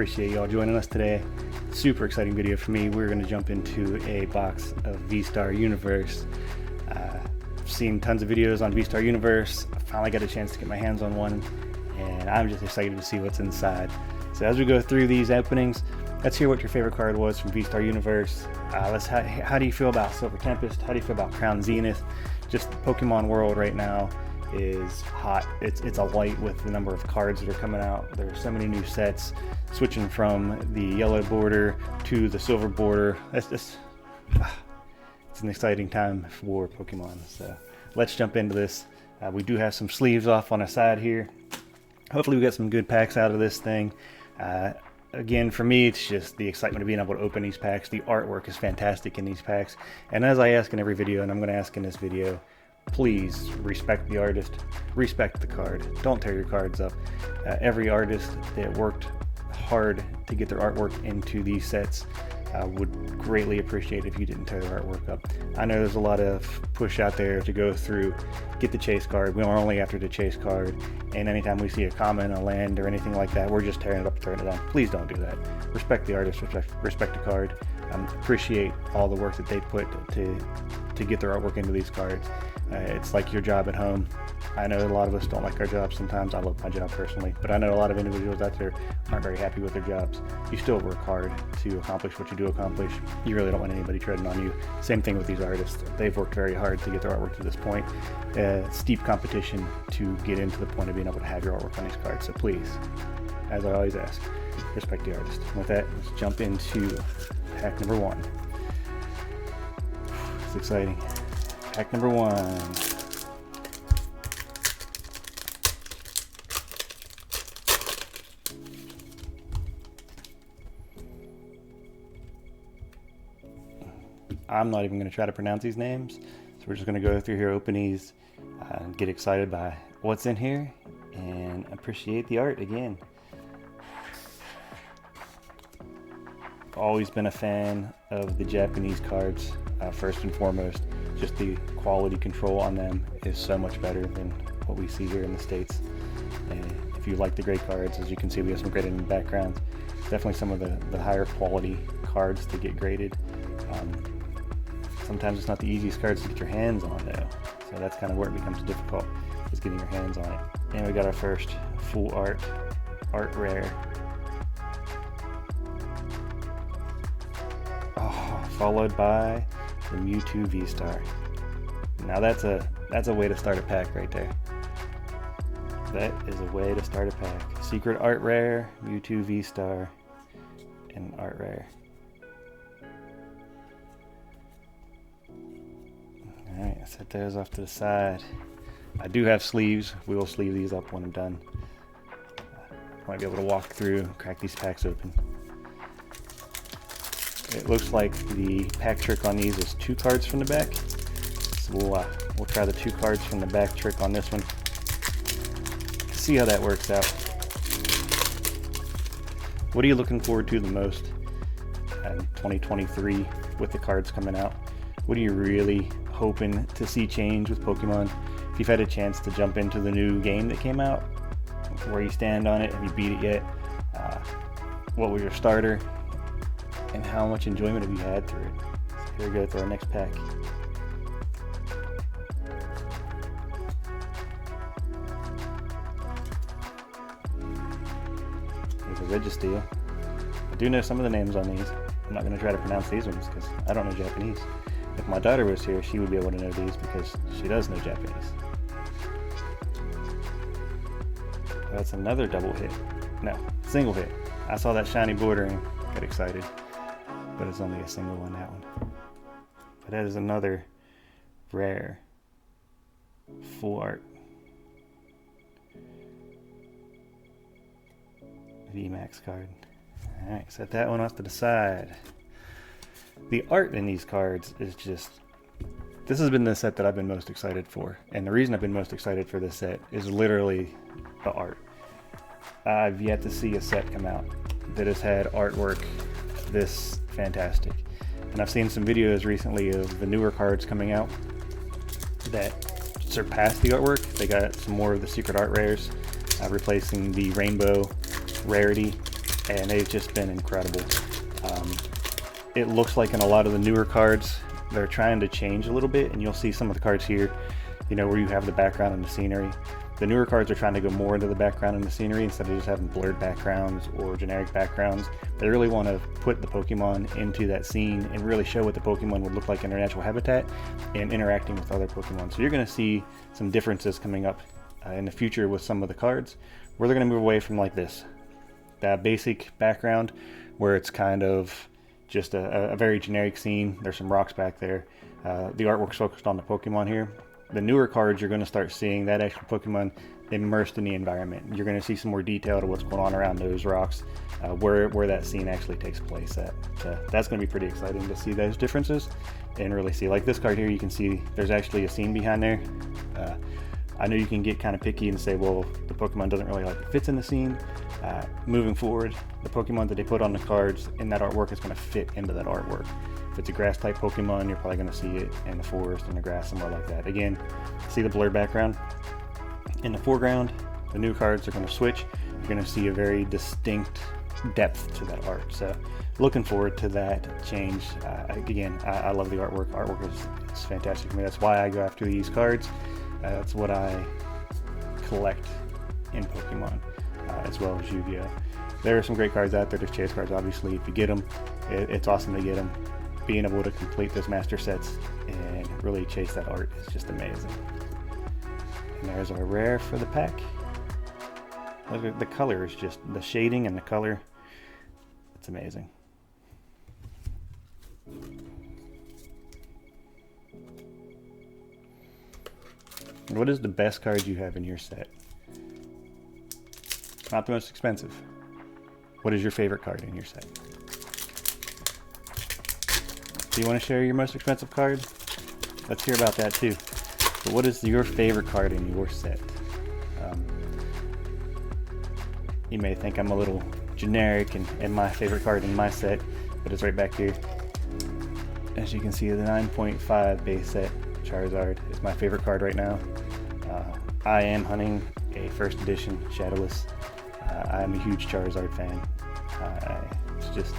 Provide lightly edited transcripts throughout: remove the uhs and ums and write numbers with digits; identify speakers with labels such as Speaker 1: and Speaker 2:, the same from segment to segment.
Speaker 1: appreciate y'all joining us today. Super exciting video for me. We're going to jump into a box of VStar Universe. Seen tons of videos on VStar Universe. I finally got a chance to get my hands on one, and I'm just excited to see what's inside. So as we go through these openings, let's hear what your favorite card was from VStar Universe. How do you feel about Silver Tempest? How do you feel about Crown Zenith? Just the Pokemon world right now is hot. It's a light with the number of cards that are coming out. There are so many new sets, switching from the yellow border to the silver border. It's an exciting time for Pokemon. So let's jump into this. We do have some sleeves off on the side here. Hopefully we get some good packs out of this thing. Again, for me, it's just the excitement of being able to open these packs. The artwork is fantastic in these packs. And as I ask in every video, and I'm going to ask in this video, please respect the artist, respect the card. Don't tear your cards up. Every artist that worked hard to get their artwork into these sets would greatly appreciate if you didn't tear their artwork up. I know there's a lot of push out there to go through, get the chase card. We're only after the chase card, and anytime we see a common, a land, or anything like that, we're just tearing it up, tearing it down. Please don't do that. Respect the artist, respect the card. Appreciate all the work that they put to get their artwork into these cards. It's like your job at home. I know a lot of us don't like our jobs sometimes. I love my job personally, but I know a lot of individuals out there aren't very happy with their jobs. You still work hard to accomplish what you do accomplish. You really don't want anybody treading on you. Same thing with these artists. They've worked very hard to get their artwork to this point. Steep competition to get into the point of being able to have your artwork on these cards. So please, as I always ask, respect the artist. And with that, let's jump into pack number one. It's exciting. Pack number one. I'm not even going to try to pronounce these names, so we're just going to go through here, open these, get excited by what's in here, and appreciate the art again. Always been a fan of the Japanese cards, first and foremost. Just the quality control on them is so much better than what we see here in the States. And if you like the gray cards, as you can see, we have some graded in the background. Definitely some of the higher quality cards to get graded. Sometimes it's not the easiest cards to get your hands on though, so that's kind of where it becomes difficult, is getting your hands on it. And we got our first full art rare. Followed by the Mewtwo V-Star. Now that's a way to start a pack right there. That is a way to start a pack. Secret art rare, Mewtwo V-Star, and art rare. Alright, set those off to the side. I do have sleeves. We will sleeve these up when I'm done. Might be able to walk through, crack these packs open. It looks like the pack trick on these is 2 cards from the back. So we'll try the 2 cards from the back trick on this one. See how that works out. What are you looking forward to the most in 2023 with the cards coming out? What are you really hoping to see change with Pokemon? If you've had a chance to jump into the new game that came out, where you stand on it, have you beat it yet? What was your starter? And how much enjoyment have you had through it? So here we go to our next pack. Here's a Registeel. I do know some of the names on these. I'm not going to try to pronounce these ones because I don't know Japanese. If my daughter was here, she would be able to know these because she does know Japanese. That's another double hit. No, single hit. I saw that shiny border and got excited. But it's only a single on that one. But that is another rare full art VMAX card. Alright, set that one off to the side. The art in these cards is just... This has been the set that I've been most excited for. And the reason I've been most excited for this set is literally the art. I've yet to see a set come out that has had artwork this fantastic. And I've seen some videos recently of the newer cards coming out that surpass the artwork. They got some more of the secret art rares, replacing the rainbow rarity, and they've just been incredible. It looks like in a lot of the newer cards, they're trying to change a little bit, and you'll see some of the cards here, you know, where you have the background and the scenery. The newer cards are trying to go more into the background and the scenery instead of just having blurred backgrounds or generic backgrounds. They really want to put the Pokemon into that scene and really show what the Pokemon would look like in their natural habitat and interacting with other Pokemon. So you're going to see some differences coming up in the future with some of the cards, where they're going to move away from like this, that basic background where it's kind of just a very generic scene. There's some rocks back there. The artwork's focused on the Pokemon here. The newer cards, you're going to start seeing that actual Pokemon immersed in the environment. You're going to see some more detail to what's going on around those rocks, where that scene actually takes place at. That's going to be pretty exciting to see those differences and really see. Like this card here, you can see there's actually a scene behind there. I know you can get kind of picky and say, well, the Pokemon doesn't really like it fits in the scene. Moving forward, the Pokemon that they put on the cards in that artwork is going to fit into that artwork. If it's a grass type Pokemon, you're probably going to see it in the forest, in the grass, somewhere like that. Again, see the blurred background? In the foreground, the new cards are going to switch. You're going to see a very distinct depth to that art. So looking forward to that change. Again, I love the artwork. Artwork is fantastic to me. That's why I go after these cards. That's what I collect in Pokemon, as well as Yu-Gi-Oh! There are some great cards out there. There's chase cards, obviously. If you get them, it's awesome to get them. Being able to complete those master sets and really chase that art is just amazing. And there's our rare for the pack. Look at the color, is just the shading and the color. It's amazing. What is the best card you have in your set? Not the most expensive. What is your favorite card in your set? Do you want to share your most expensive card? Let's hear about that too. But what is your favorite card in your set? You may think I'm a little generic and my favorite card in my set, but it's right back here. As you can see, the 9.5 base set Charizard is my favorite card right now. I am hunting a first edition Shadowless. I'm a huge Charizard fan. It's just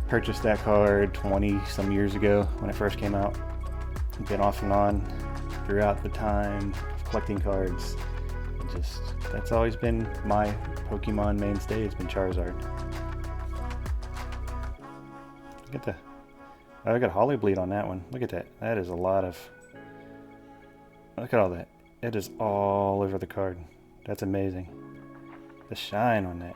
Speaker 1: purchased that card 20 some years ago when it first came out. I've been off and on throughout the time of collecting cards. That's always been my Pokemon mainstay. It's been Charizard. Look at that. Oh, I got Hollow Bleed on that one. Look at that. That is a lot of... Look at all that. It is all over the card. That's amazing. The shine on that.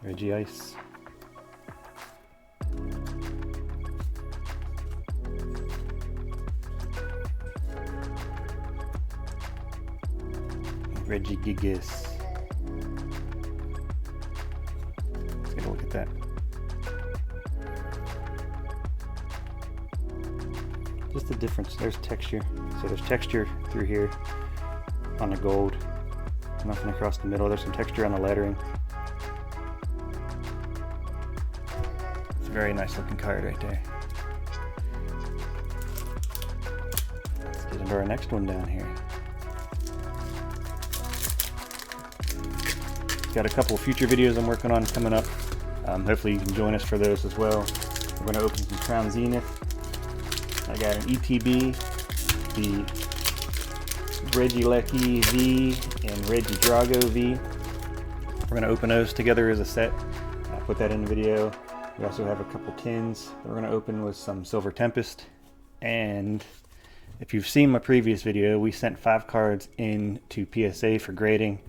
Speaker 1: Regice. Regigigas. Let's get a look at that. Just the difference. There's texture. So there's texture through here on the gold. Nothing across the middle. There's some texture on the lettering. It's a very nice looking card right there. Let's get into our next one down here. Got a couple future videos I'm working on coming up. Hopefully you can join us for those as well. We're going to open some Crown Zenith. I got an ETB, the Regieleki V and Regidrago V. We're going to open those together as a set. I'll put that in the video. We also have a couple tins that we're going to open with some Silver Tempest. And if you've seen my previous video, we sent 5 cards in to PSA for grading.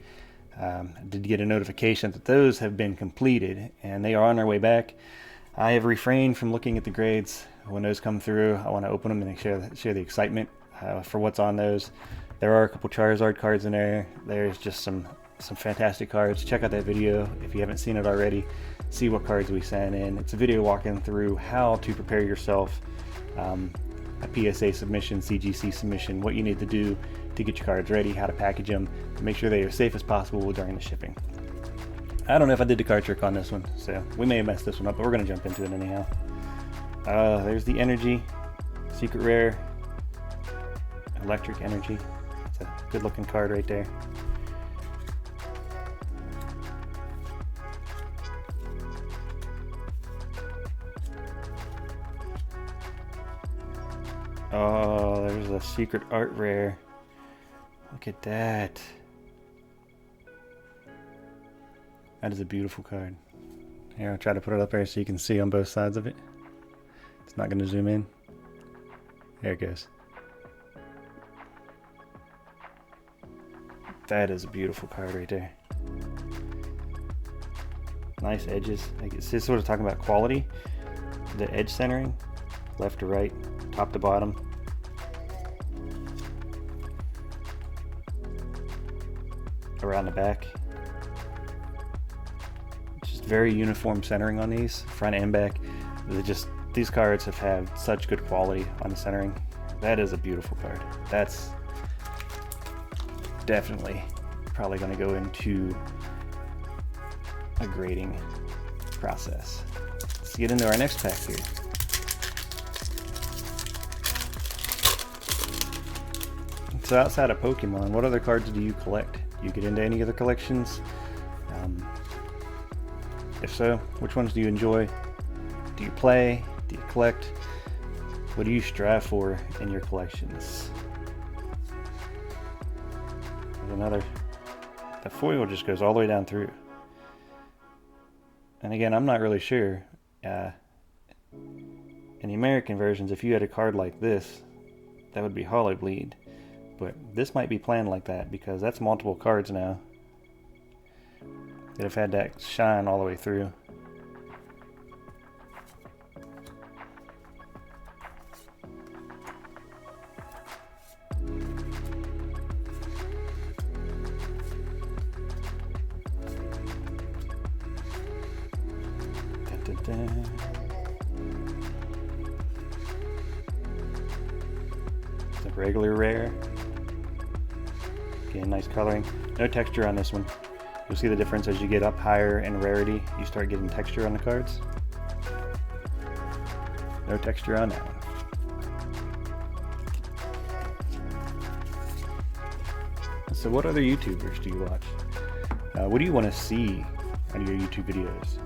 Speaker 1: I did get a notification that those have been completed and they are on their way back. I have refrained from looking at the grades when those come through. I want to open them and share the excitement for what's on those. There are a couple Charizard cards in there. There's just some fantastic cards. Check out that video if you haven't seen it already. See what cards we sent in. It's a video walking through how to prepare yourself a PSA submission, CGC submission, what you need to do to get your cards ready, how to package them, to make sure they are as safe as possible during the shipping. I don't know if I did the card trick on this one, so we may have messed this one up, but we're going to jump into it anyhow. There's the Energy, Secret Rare, Electric Energy. It's a Good looking card right there. Oh, there's a secret art rare. Look at that. That is a beautiful card. Here, I'll try to put it up there so you can see on both sides of it. It's not going to zoom in. There it goes. That is a beautiful card right there. Nice edges. This is sort of talking about quality. The edge centering, left to right, top to bottom. Around the back. Just very uniform centering on these, front and back. These cards have had such good quality on the centering. That is a beautiful card. That's definitely probably going to go into a grading process. Let's get into our next pack here. So outside of Pokemon, what other cards do you collect? Do you get into any other collections? If so, which ones do you enjoy? Do you play? Do you collect? What do you strive for in your collections? There's another. The foil just goes all the way down through. And again, I'm not really sure. In the American versions, if you had a card like this, that would be Hollow Bleed. But this might be planned like that because that's multiple cards now that have had that shine all the way through. It's a regular rare. Again, nice coloring. No texture on this one. You'll see the difference as you get up higher in rarity. You start getting texture on the cards. No texture on that one. So what other YouTubers do you watch? What do you want to see on your YouTube videos?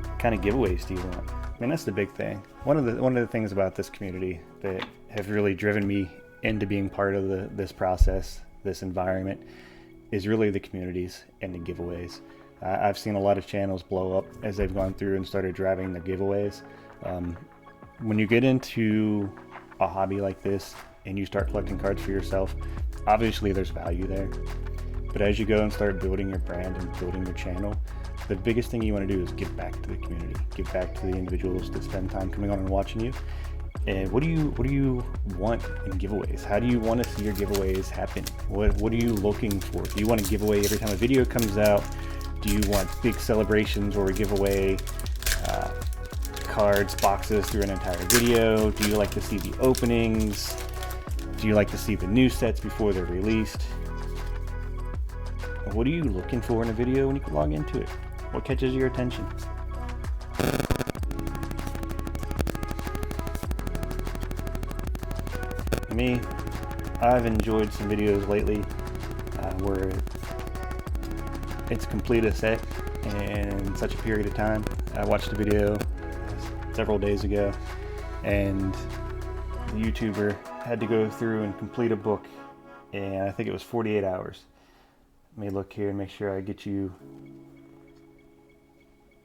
Speaker 1: What kind of giveaways do you want? I mean, that's the big thing. One of the things about this community that have really driven me into being part of this process, this environment, is really the communities and the giveaways. I've seen a lot of channels blow up as they've gone through and started driving the giveaways. When you get into a hobby like this and you start collecting cards for yourself, obviously there's value there. But as you go and start building your brand and building your channel, the biggest thing you want to do is give back to the community, give back to the individuals that spend time coming on and watching you. And what do you want in giveaways? How do you want to see your giveaways happen? What are you looking for? Do you want a giveaway every time a video comes out? Do you want big celebrations where we give away cards, boxes through an entire video? Do you like to see the openings? Do you like to see the new sets before they're released? What are you looking for in a video when you can log into it? What catches your attention? Me, I've enjoyed some videos lately where it's complete a set in such a period of time. I watched a video several days ago and the YouTuber had to go through and complete a book, and I think it was 48 hours. Let me look here and make sure I get you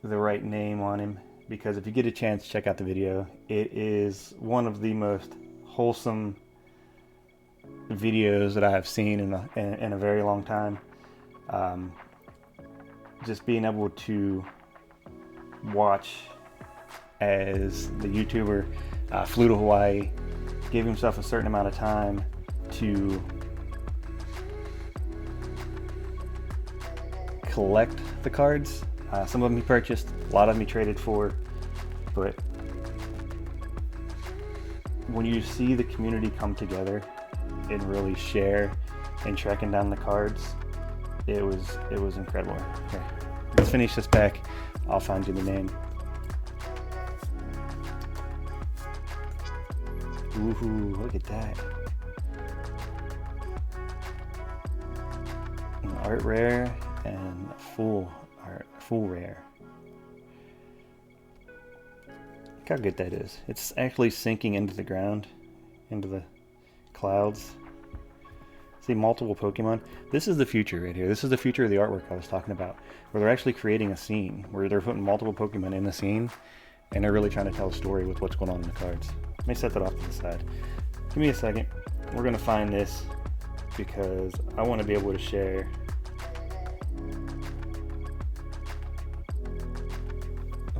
Speaker 1: the right name on him, because if you get a chance, check out the video. It is one of the most wholesome videos that I have seen in a very long time. Just being able to watch as the YouTuber flew to Hawaii, gave himself a certain amount of time to collect the cards. Some of them he purchased, a lot of them he traded for, but when you see the community come together and really share and tracking down the cards, it was incredible. Okay, let's finish this pack. I'll find you the name. Ooh, look at that. art rare and full art, full rare. Look how good that is. It's actually sinking into the ground, into the clouds. See, multiple Pokemon. This is the future right here. This is the future of the artwork I was talking about, where they're actually creating a scene, where they're putting multiple Pokemon in the scene, and they're really trying to tell a story with what's going on in the cards. Let me set that off to the side. Give me a second. We're going to find this because I want to be able to share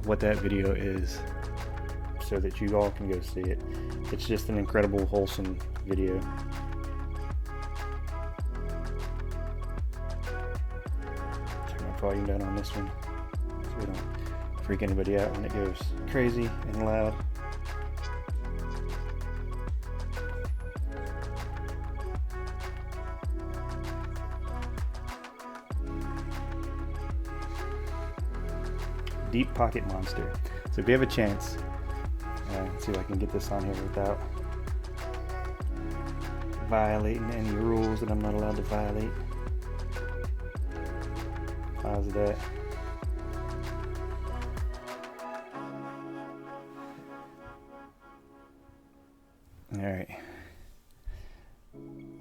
Speaker 1: what that video is so that you all can go see it. It's just an incredible, wholesome video. Turn my volume down on this one so we don't freak anybody out when it goes crazy and loud. Deep Pocket Monster. So if you have a chance, let's see if I can get this on here without violating any rules that I'm not allowed to violate. How's that? Alright.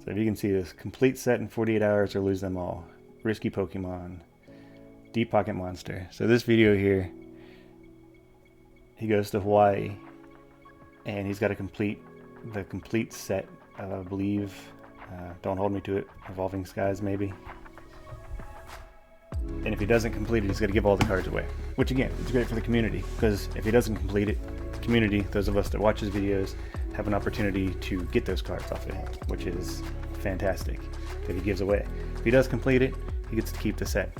Speaker 1: So if you can see this, complete set in 48 hours or lose them all. Risky Pokemon. Deep Pocket Monster. So this video here, he goes to Hawaii and he's got to complete the complete set of, I believe, don't hold me to it, Evolving Skies maybe. And if he doesn't complete it, he's got to give all the cards away. Which again, it's great for the community, because if he doesn't complete it, the community, those of us that watch his videos, have an opportunity to get those cards off of him, which is fantastic that he gives away. If he does complete it, he gets to keep the set.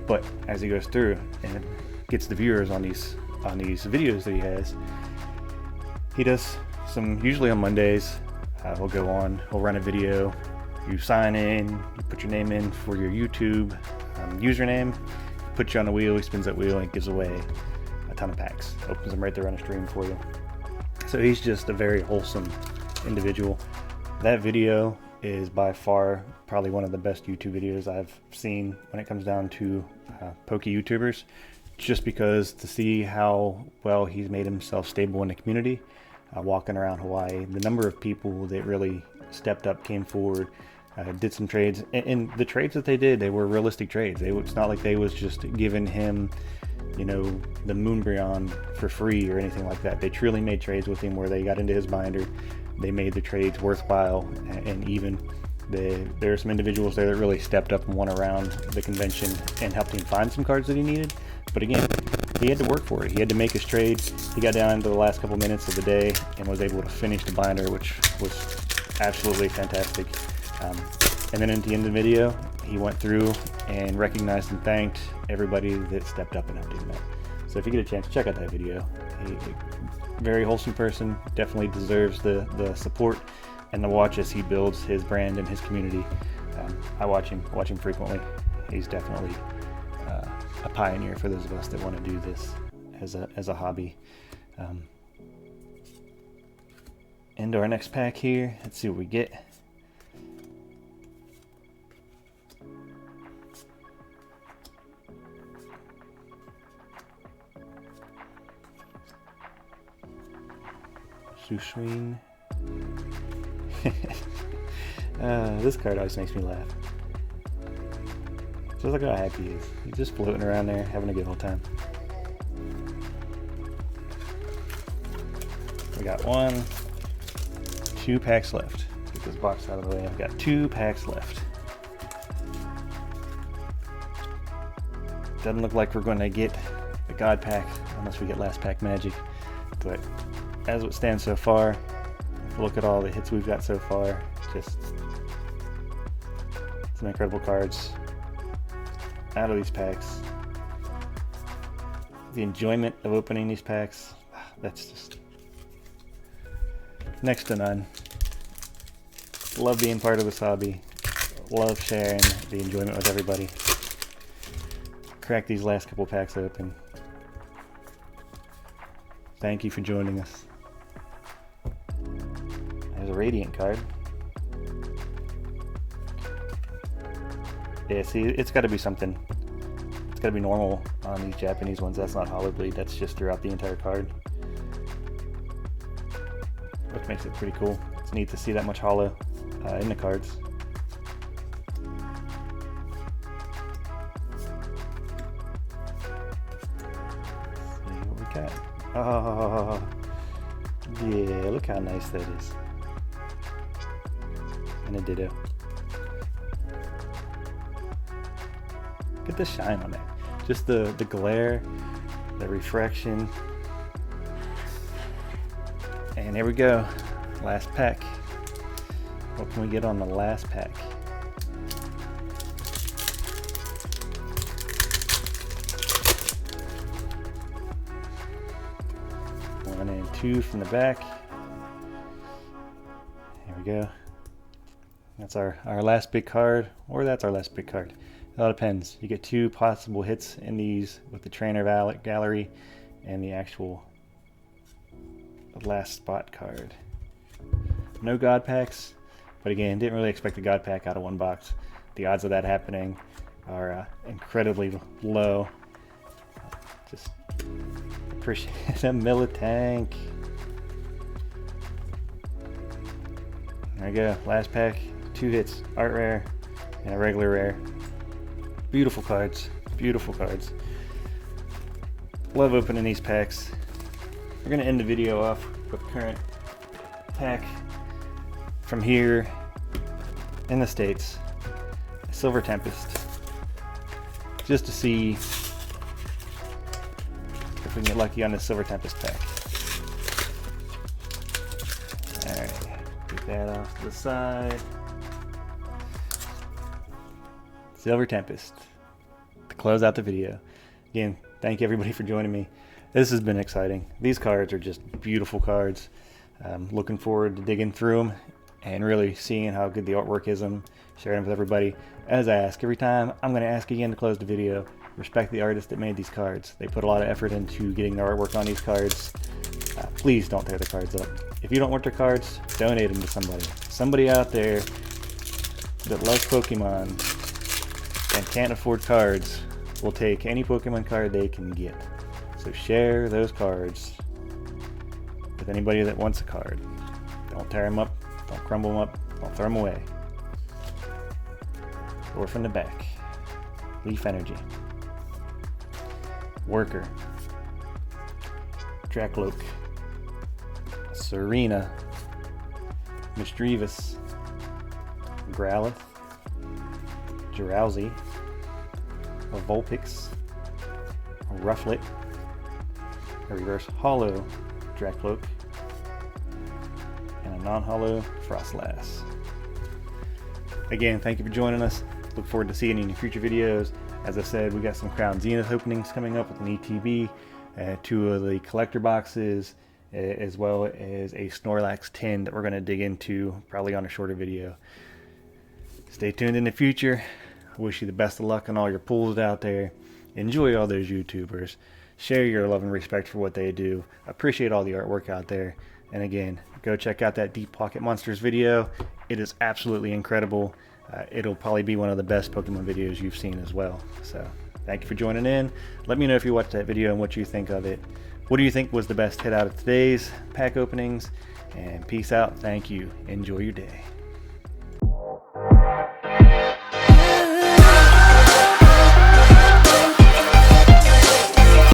Speaker 1: But as he goes through and gets the viewers on these videos that he has, he does some, usually on Mondays, he'll go on, he'll run a video, you sign in, you put your name in for your YouTube username, puts you on a wheel, he spins that wheel and gives away a ton of packs, opens them right there on a stream for you. So he's just a very wholesome individual. That video is by far probably one of the best YouTube videos I've seen when it comes down to Poke YouTubers, just because to see how well he's made himself stable in the community, walking around Hawaii, the number of people that really stepped up, came forward, did some trades, and the trades that they did, they were realistic trades. It's not like they was just giving him, you know, the Moonbryon for free or anything like that. They truly made trades with him where they got into his binder, they made the trades worthwhile, and even there are some individuals there that really stepped up and went around the convention and helped him find some cards that he needed. But again, he had to work for it. He had to make his trade. He got down into the last couple minutes of the day and was able to finish the binder, which was absolutely fantastic. And then at the end of the video, he went through and recognized and thanked everybody that stepped up and helped him out. So if you get a chance, check out that video. Very wholesome person, definitely deserves the support and the watch as he builds his brand and his community. I watch him frequently. He's definitely a pioneer for those of us that want to do this as a hobby. Into our next pack here. Let's see what we get. Susween. This card always makes me laugh. Just look how happy he is. He's just floating around there, having a good old time. We got 2 packs left. Get this box out of the way. I've got 2 packs left. Doesn't look like we're going to get the God pack unless we get last pack magic. But as it stands so far, if you look at all the hits we've got so far, just some incredible cards out of these packs. The enjoyment of opening these packs, that's just next to none. Love being part of this hobby. Love sharing the enjoyment with everybody. Crack these last couple packs open. Thank you for joining us. There's a Radiant card. Yeah, see, it's got to be something. It's got to be normal on these Japanese ones. That's not hollow bleed. That's just throughout the entire card, which makes it pretty cool. It's neat to see that much hollow in the cards. Let's see what we got. Oh, yeah, look how nice that is. And a ditto. Look at the shine on it. Just the glare, the refraction. And here we go. Last pack. What can we get on the last pack? One and two from the back. Here we go. That's our last big card, or that's our last big card. It all depends. You get two possible hits in these with the trainer gallery and the actual last spot card. No God packs, but again, didn't really expect a God pack out of one box. The odds of that happening are incredibly low. Just appreciate a Militank. There we go, last pack, two hits, art rare and a regular rare. Beautiful cards, beautiful cards. Love opening these packs. We're gonna end the video off with current pack from here in the States, Silver Tempest, just to see if we can get lucky on the Silver Tempest pack. Alright, get that off to the side. Silver Tempest, to close out the video. Again, thank you everybody for joining me. This has been exciting. These cards are just beautiful cards. Looking forward to digging through them and really seeing how good the artwork is and sharing them with everybody. As I ask every time, I'm going to ask again to close the video. Respect the artist that made these cards. They put a lot of effort into getting the artwork on these cards. Please don't tear the cards up. If you don't want their cards, donate them to somebody. Somebody out there that loves Pokemon and can't afford cards will take any Pokemon card they can get. So share those cards with anybody that wants a card. Don't tear them up, don't crumble them up, don't throw them away. Or from the back. Leaf Energy, Worker, Dracloak, Serena, Misdreavus, Growlithe, Drowsy, a Vulpix, a Rufflet, a reverse hollow Dracloak, and a non-hollow Frostlass. Again, thank you for joining us. Look forward to seeing you in your future videos. As I said, we got some Crown Zenith openings coming up with an ETB, two of the collector boxes, as well as a Snorlax tin that we're going to dig into probably on a shorter video. Stay tuned in the future. I wish you the best of luck on all your pulls out there. Enjoy all those YouTubers. Share your love and respect for what they do. Appreciate all the artwork out there. And again, go check out that Deep Pocket Monsters video. It is absolutely incredible. It'll probably be one of the best Pokemon videos you've seen as well. So thank you for joining in. Let me know if you watched that video and what you think of it. What do you think was the best hit out of today's pack openings? And peace out. Thank you. Enjoy your day.